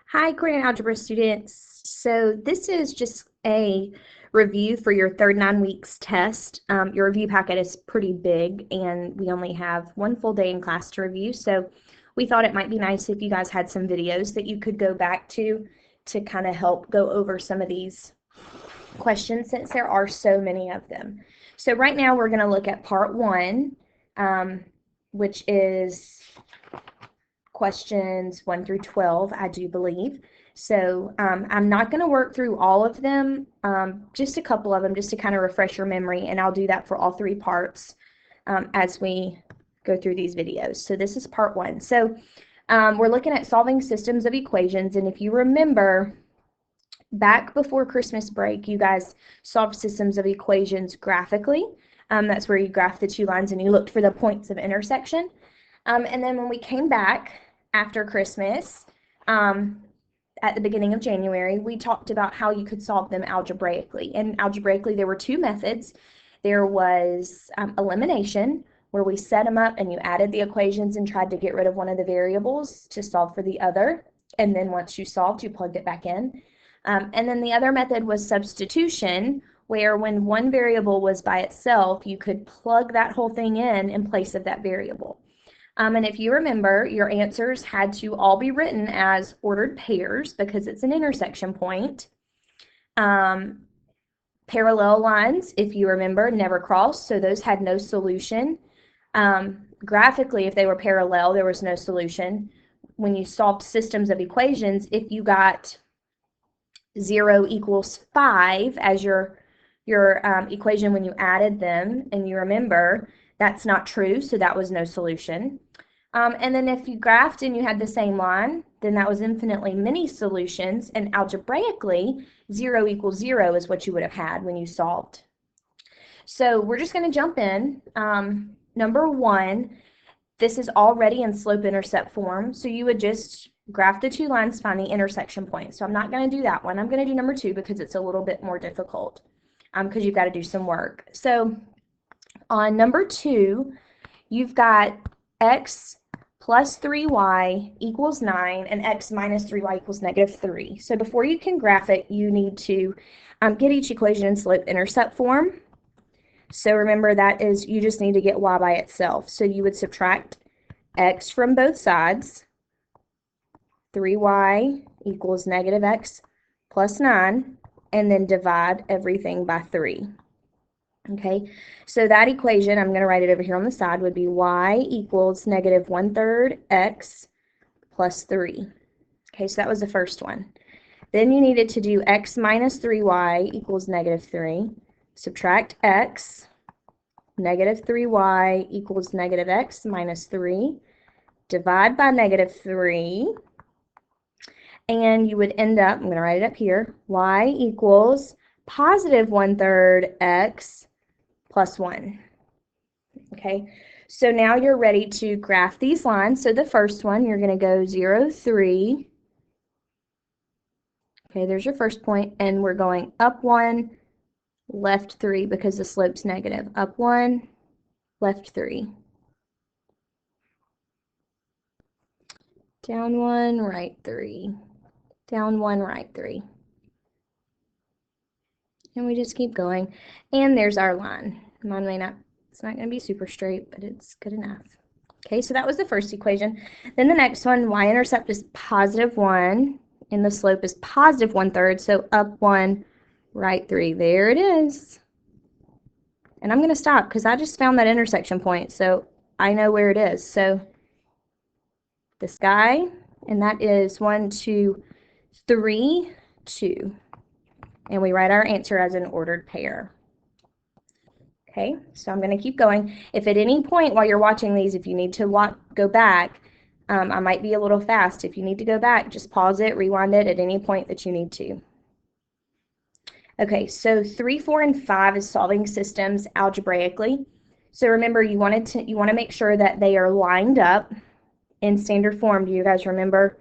Hi, Coordinated Algebra students. So this is just a review for your third 9 weeks test. Your review packet is pretty big and we only have one full day in class to review. So we thought it might be nice if you guys had some videos that you could go back to kind of help go over some of these questions since there are so many of them. So right now we're going to look at part 1, which is questions 1 through 12, I do believe. So I'm not going to work through all of them, just a couple of them, just to kind of refresh your memory, and I'll do that for all 3 parts as we go through these videos. So this is part 1. So we're looking at solving systems of equations, and if you remember, back before Christmas break, you guys solved systems of equations graphically. That's where you graphed the 2 lines and you looked for the points of intersection. And then when we came back after Christmas, at the beginning of January, we talked about how you could solve them algebraically. And algebraically, there were 2 methods. There was elimination, where we set them up and you added the equations and tried to get rid of one of the variables to solve for the other. And then once you solved, you plugged it back in. And then the other method was substitution, where when one variable was by itself, you could plug that whole thing in place of that variable. And if you remember, your answers had to all be written as ordered pairs because it's an intersection point. Parallel lines, if you remember, never crossed, so those had no solution. Graphically, if they were parallel, there was no solution. When you solved systems of equations, if you got 0 equals 5 as your equation when you added them, and you remember, that's not true, so that was no solution. And then if you graphed and you had the same line, then that was infinitely many solutions, and algebraically, 0 equals 0 is what you would have had when you solved. So we're just going to jump in. Number 1, this is already in slope-intercept form, so you would just graph the 2 lines, find the intersection point. So I'm not going to do that one. I'm going to do number 2 because it's a little bit more difficult because you've got to do some work. So on number 2, you've got x plus 3y equals 9 and x minus 3y equals negative 3. So before you can graph it, you need to get each equation in slope-intercept form. So remember, that is, you just need to get y by itself. So you would subtract x from both sides. 3y equals negative x plus 9, and then divide everything by 3. Okay, so that equation, I'm going to write it over here on the side, would be y equals negative 1/3 x plus 3. Okay, so that was the first one. Then you needed to do x minus 3y equals negative 3. Subtract x, negative 3y equals negative x minus 3. Divide by negative 3. And you would end up, I'm going to write it up here, y equals positive 1/3 x plus 1. Okay, so now you're ready to graph these lines. So the first one, you're going to go 0, 3. Okay, there's your first point, and we're going up 1, left 3 because the slope's negative. Up 1, left 3. Down 1, right 3. Down 1, right 3. And we just keep going. And there's our line. Mine may not, it's not going to be super straight, but it's good enough. Okay, so that was the first equation. Then the next one, y-intercept is positive 1, and the slope is positive 1/3, so up 1, right 3. There it is. And I'm going to stop because I just found that intersection point, so I know where it is. So this guy, and that is 1, 2, 3, 2. And we write our answer as an ordered pair. Okay, so I'm going to keep going. If at any point while you're watching these, if you need to go back, I might be a little fast. If you need to go back, just pause it, rewind it at any point that you need to. Okay, so 3, 4, and 5 is solving systems algebraically. So remember, you want to make sure that they are lined up in standard form. Do you guys remember?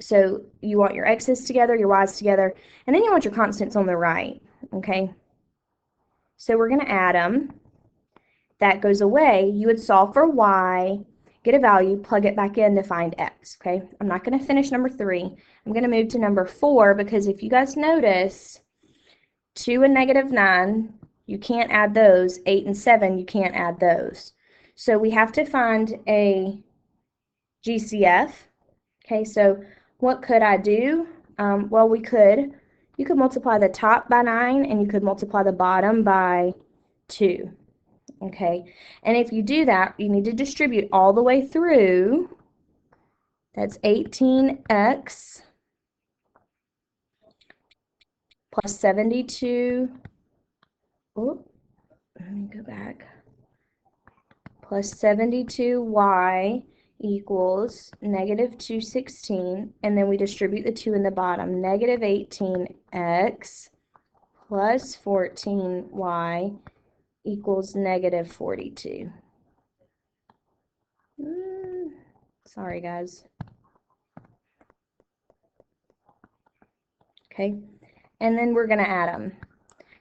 So you want your x's together, your y's together, and then you want your constants on the right, okay? So we're going to add them. That goes away. You would solve for y, get a value, plug it back in to find x, okay? I'm not going to finish number 3. I'm going to move to number 4 because if you guys notice, 2 and negative 9, you can't add those. 8 and 7, you can't add those. So we have to find a GCF. Okay, so what could I do? Well, you could multiply the top by 9 and you could multiply the bottom by 2. Okay, and if you do that, you need to distribute all the way through. That's 18x plus 72. Oh, let me go back. Plus 72y equals negative 216, and then we distribute the 2 in the bottom. Negative 18x plus 14y equals negative 42. Sorry, guys. Okay, and then we're going to add them.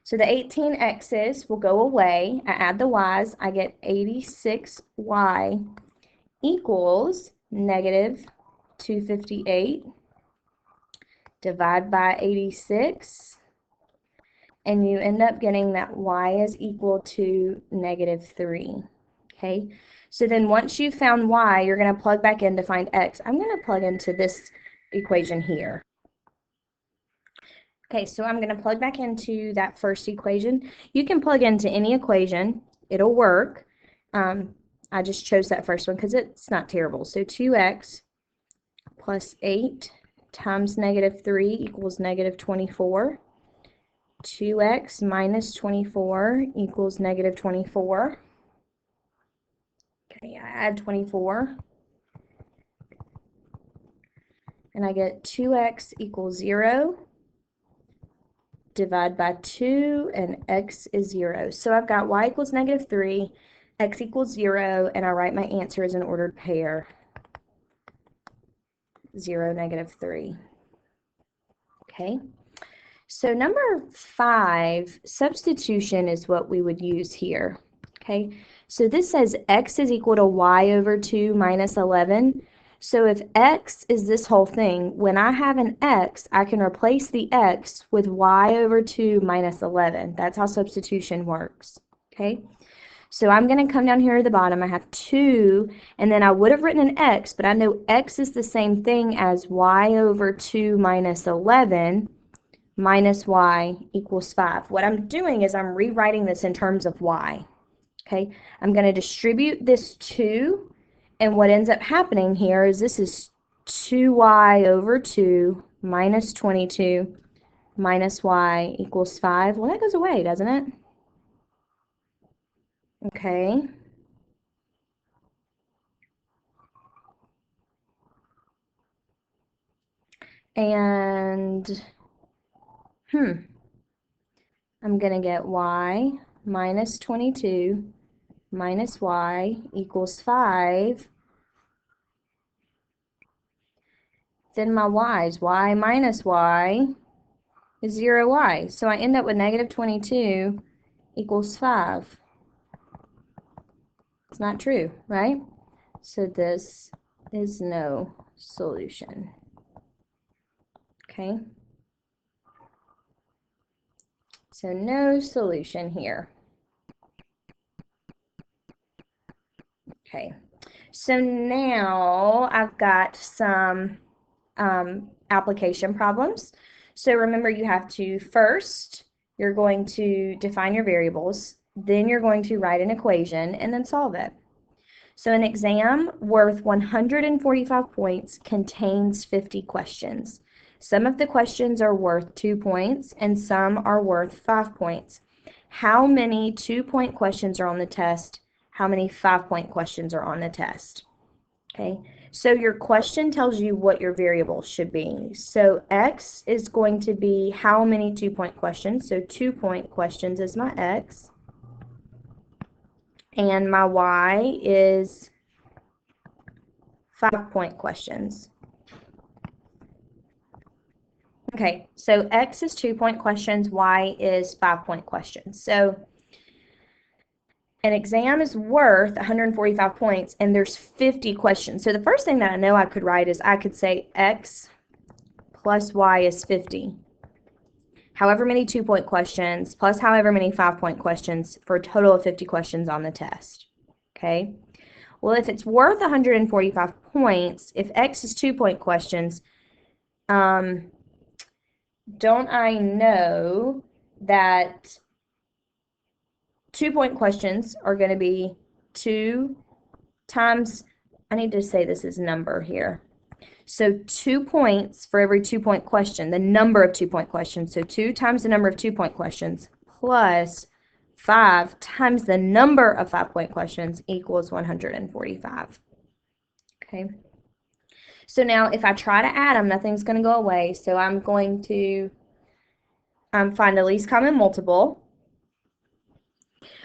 So the 18x's will go away. I add the y's. I get 86y equals negative 258. Divide by 86. And you end up getting that y is equal to negative 3. Okay, so then once you've found y, you're going to plug back in to find x. I'm going to plug into this equation here. Okay, so I'm going to plug back into that first equation. You can plug into any equation. It'll work. I just chose that first one because it's not terrible. So 2x plus 8 times negative 3 equals negative 24. 2x minus 24 equals negative 24. Okay, I add 24. And I get 2x equals 0. Divide by 2, and x is 0. So I've got y equals negative 3, x equals 0, and I write my answer as an ordered pair. 0, negative 3. Okay. So number 5, substitution is what we would use here. Okay. So this says x is equal to y over 2 minus 11. So if x is this whole thing, when I have an x, I can replace the x with y over 2 minus 11. That's how substitution works. Okay. So I'm going to come down here at the bottom. I have 2, and then I would have written an x, but I know x is the same thing as y over 2 minus 11 minus y equals 5. What I'm doing is I'm rewriting this in terms of y. Okay, I'm going to distribute this 2, and what ends up happening here is this is 2y over 2 minus 22 minus y equals 5. Well, that goes away, doesn't it? Okay. And, I'm going to get y minus 22 minus y equals 5. Then my y's, y minus y is 0y. So I end up with negative 22 equals 5. It's not true, right? So this is no solution. Okay? So no solution here. Okay. So now I've got some application problems. So remember, you have to first, you're going to define your variables, then you're going to write an equation and then solve it. So an exam worth 145 points contains 50 questions. Some of the questions are worth 2 points and some are worth 5 points. How many 2-point questions are on the test? How many 5-point questions are on the test? Okay, so your question tells you what your variable should be. So x is going to be how many 2-point questions? So 2-point questions is my x. And my y is 5-point questions. Okay, so x is 2-point questions, y is 5-point questions. So an exam is worth 145 points and there's 50 questions. So the first thing that I know I could write is I could say x plus y is 50. However many 2-point questions plus however many 5-point questions for a total of 50 questions on the test. Okay? Well, if it's worth 145 points, if x is 2-point questions, don't I know that 2-point questions are going to be 2 times, I need to say this is number here. So 2 points for every 2-point question, the number of 2-point questions. So 2 times the number of 2-point questions plus 5 times the number of 5-point questions equals 145. Okay. So now if I try to add them, nothing's going to go away. So I'm going to find the least common multiple.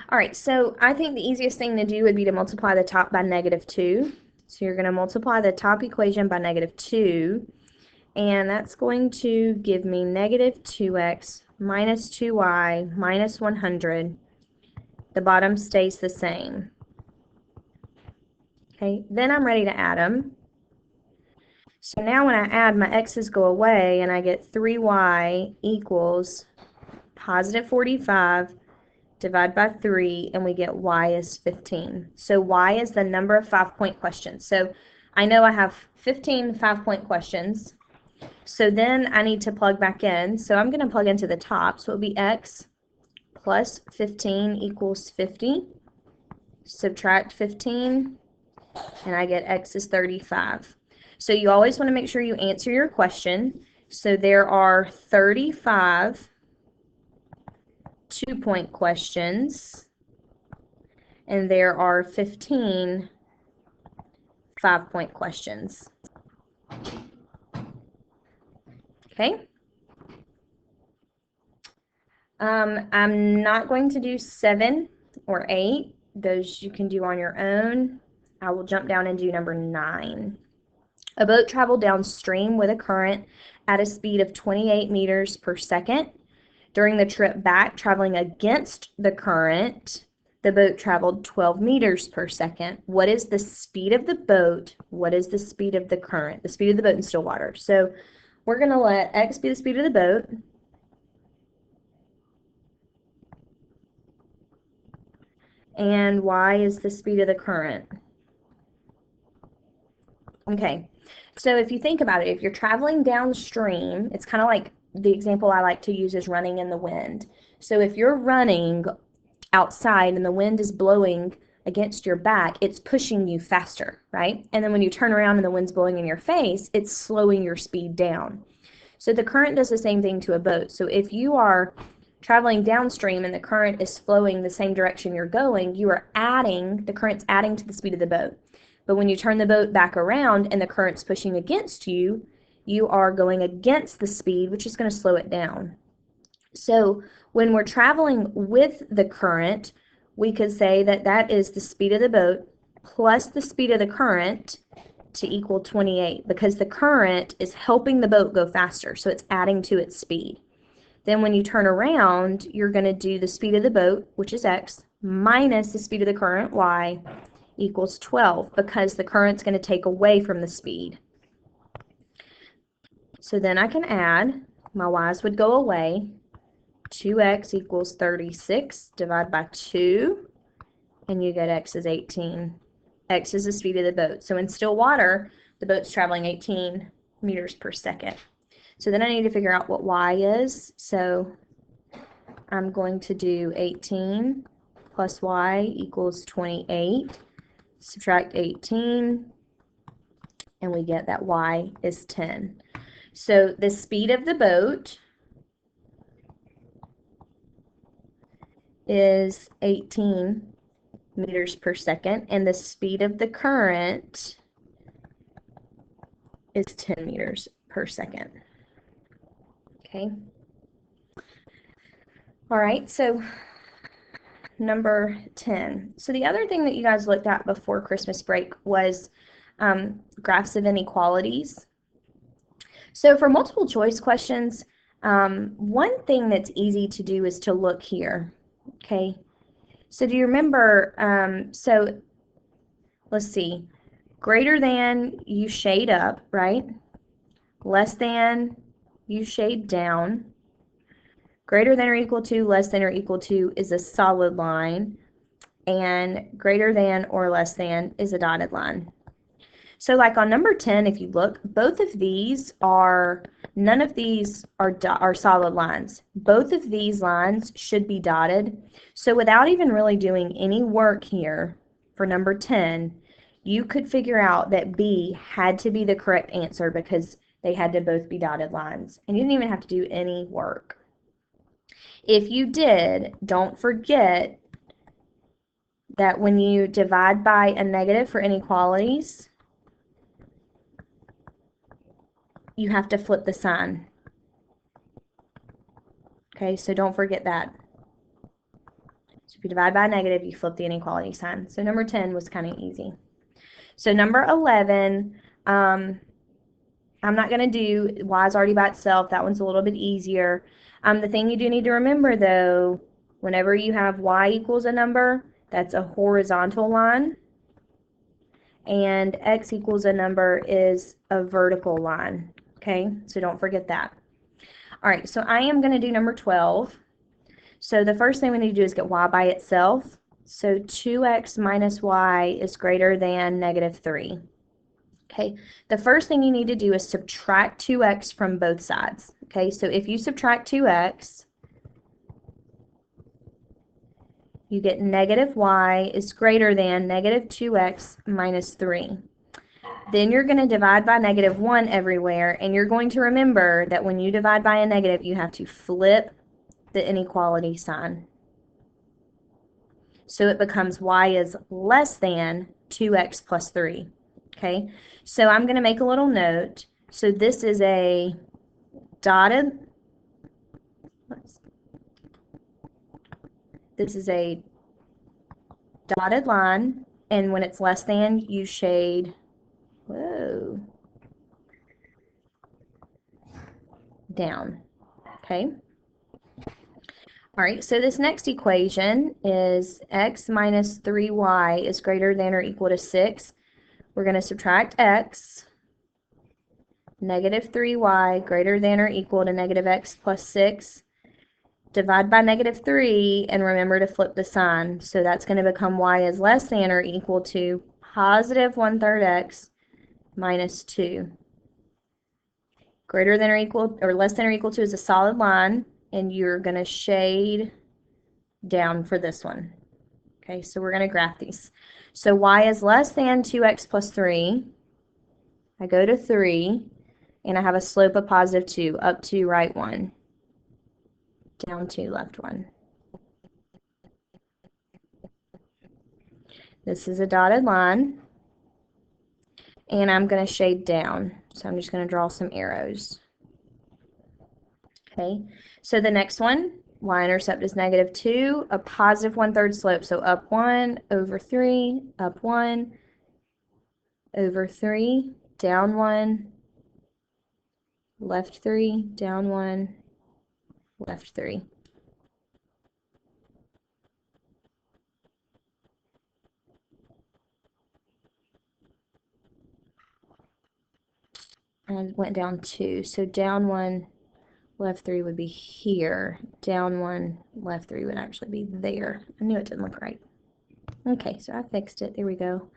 All right, so I think the easiest thing to do would be to multiply the top by -2. So you're going to multiply the top equation by -2, and that's going to give me -2x minus 2y minus 100. The bottom stays the same. Okay, then I'm ready to add them. So now when I add, my x's go away, and I get 3y equals positive 45 divide by 3, and we get y is 15. So y is the number of 5-point questions. So I know I have 15 5-point questions. So then I need to plug back in. So I'm going to plug into the top. So it'll be x plus 15 equals 50. Subtract 15, and I get x is 35. So you always want to make sure you answer your question. So there are 35 2-point questions, and there are 15 5-point questions. Okay. I'm not going to do 7 or 8. Those you can do on your own. I will jump down and do number 9. A boat traveled downstream with a current at a speed of 28 meters per second. During the trip back, traveling against the current, the boat traveled 12 meters per second. What is the speed of the boat? What is the speed of the current? The speed of the boat in still water. So we're going to let x be the speed of the boat. And y is the speed of the current. Okay, so if you think about it, if you're traveling downstream, it's kind of like the example I like to use is running in the wind. So if you're running outside and the wind is blowing against your back, it's pushing you faster, right? And then when you turn around and the wind's blowing in your face, it's slowing your speed down. So the current does the same thing to a boat. So if you are traveling downstream and the current is flowing the same direction you're going, you are adding, the current's adding to the speed of the boat. But when you turn the boat back around and the current's pushing against you, you are going against the speed, which is going to slow it down. So when we're traveling with the current, we could say that that is the speed of the boat plus the speed of the current to equal 28, because the current is helping the boat go faster, so it's adding to its speed. Then when you turn around, you're going to do the speed of the boat, which is x, minus the speed of the current, y, equals 12, because the current's going to take away from the speed. So then I can add, my y's would go away, 2x equals 36, divide by 2, and you get x is 18. X is the speed of the boat. So in still water, the boat's traveling 18 meters per second. So then I need to figure out what y is. So I'm going to do 18 plus y equals 28. Subtract 18, and we get that y is 10. So the speed of the boat is 18 meters per second, and the speed of the current is 10 meters per second. Okay. All right, so number 10. So the other thing that you guys looked at before Christmas break was graphs of inequalities. So for multiple choice questions, one thing that's easy to do is to look here. Okay. So do you remember, so let's see, greater than you shade up, right? Less than you shade down. Greater than or equal to, less than or equal to is a solid line, and greater than or less than is a dotted line. So like on number 10, if you look, both of these are, none of these are solid lines. Both of these lines should be dotted. So without even really doing any work here for number 10, you could figure out that B had to be the correct answer because they had to both be dotted lines. And you didn't even have to do any work. If you did, don't forget that when you divide by a negative for inequalities, you have to flip the sign. Okay, so don't forget that. So if you divide by a negative, you flip the inequality sign. So number 10 was kind of easy. So number 11, I'm not going to do y is already by itself. That one's a little bit easier. The thing you do need to remember, though, whenever you have y equals a number, that's a horizontal line, and x equals a number is a vertical line. Okay, so don't forget that. All right, so I am going to do number 12. So the first thing we need to do is get y by itself. So 2x minus y is greater than negative 3. Okay, the first thing you need to do is subtract 2x from both sides. Okay, so if you subtract 2x, you get negative y is greater than negative 2x minus 3. Then you're going to divide by negative 1 everywhere, and you're going to remember that when you divide by a negative, you have to flip the inequality sign. So it becomes y is less than 2x plus 3. Okay, so I'm going to make a little note. So this is a dotted, line, and when it's less than, you shade, down. Okay. All right, so this next equation is x minus 3y is greater than or equal to 6. We're going to subtract x, negative 3y greater than or equal to negative x plus 6. Divide by negative 3, and remember to flip the sign. So that's going to become y is less than or equal to positive 1/3 x minus 2. Greater than or equal, or less than or equal to is a solid line, and you're going to shade down for this one. Okay, so we're going to graph these. So y is less than 2x plus 3. I go to 3, and I have a slope of positive 2, up 2, right 1, down 2, left 1. This is a dotted line, and I'm going to shade down. So I'm just going to draw some arrows. Okay, so the next one, y-intercept is negative 2, a positive 1/3 slope. So up 1 over 3, up 1 over 3, down 1, left 3, down 1, left 3. And went down 2. So down 1, left 3 would be here. Down 1, left 3 would actually be there. I knew it didn't look right. Okay, so I fixed it. There we go.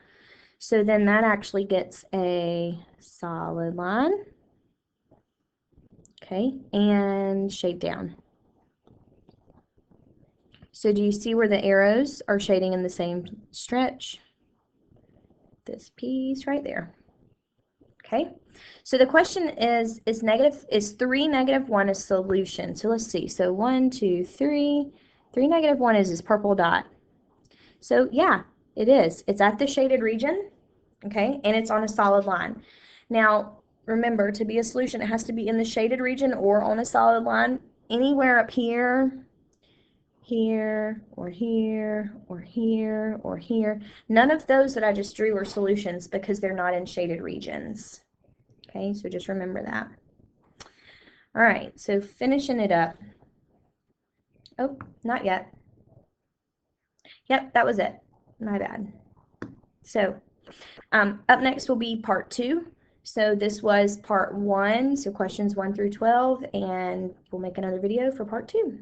So then that actually gets a solid line. Okay, and shade down. So do you see where the arrows are shading in the same stretch? This piece right there. Okay, so the question is 3 negative 1 a solution? So let's see. So 1, 2, 3. 3 negative 1 is this purple dot. So yeah, it is. It's at the shaded region, okay, and it's on a solid line. Now, remember, to be a solution, it has to be in the shaded region or on a solid line. Anywhere up here, here, or here, or here, or here. None of those that I just drew are solutions because they're not in shaded regions. Okay, so just remember that. All right, so finishing it up. Oh, not yet. Yep, that was it. My bad. So up next will be part 2. So this was part 1, so questions 1 through 12, and we'll make another video for part 2.